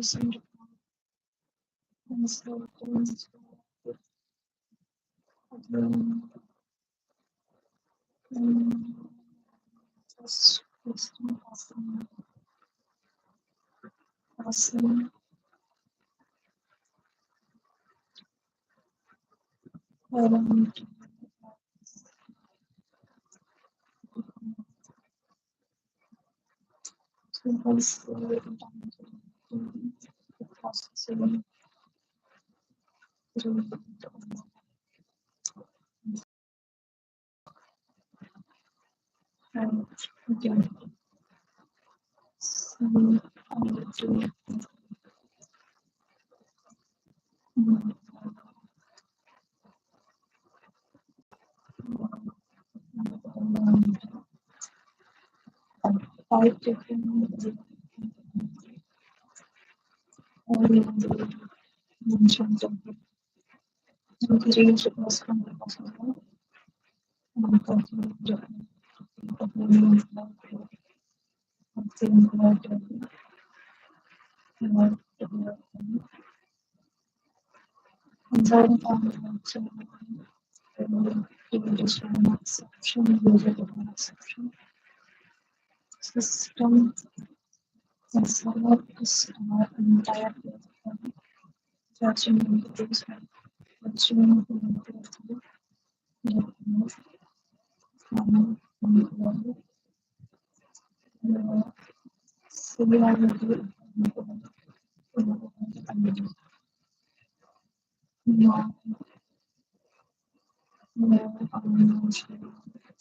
recent consultants just question passing around to consider the processing through and again. So I will do five different mentioned the range was from the possible and continue exception, user exception, system, and select customer entire platform, judging entities, judging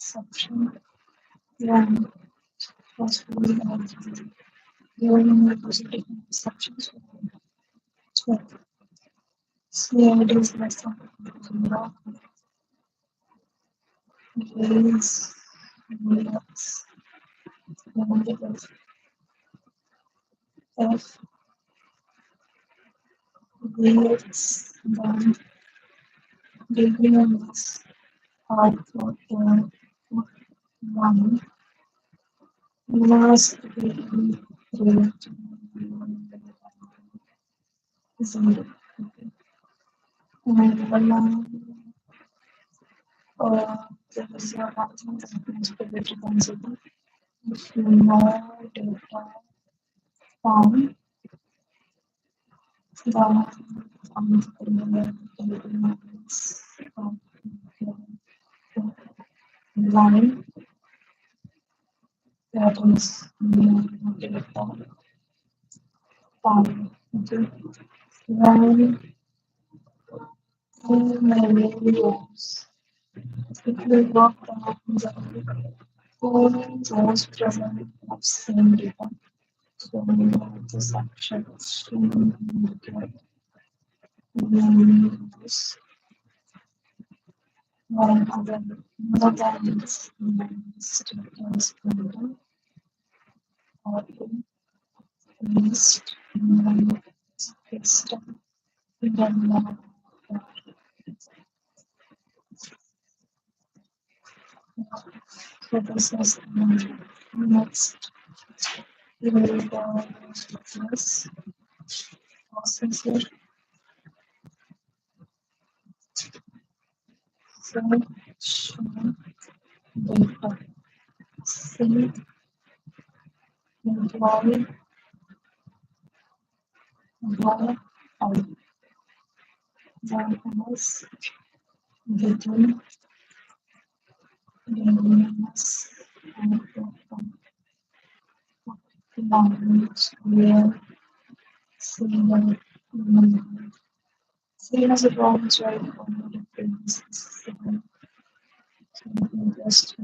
exception, one possibly positive exceptions. 12. CID is less than gains, relapse, negative F, grades, then degrees output 1, last degree rate 0. And there is a function that is predicted consider if more data found then line that is data found. Okay. When too many rows, it will work on the four rows present of same data. So this action is rows. One other more than this status bundle or list system then so this is the next this processor selection data C employee by I then else getting names and language where single same as a raw material on the previous system. So just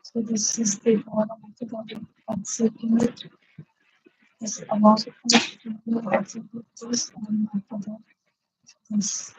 so this is the bottom of the execute is about to execute this and after that this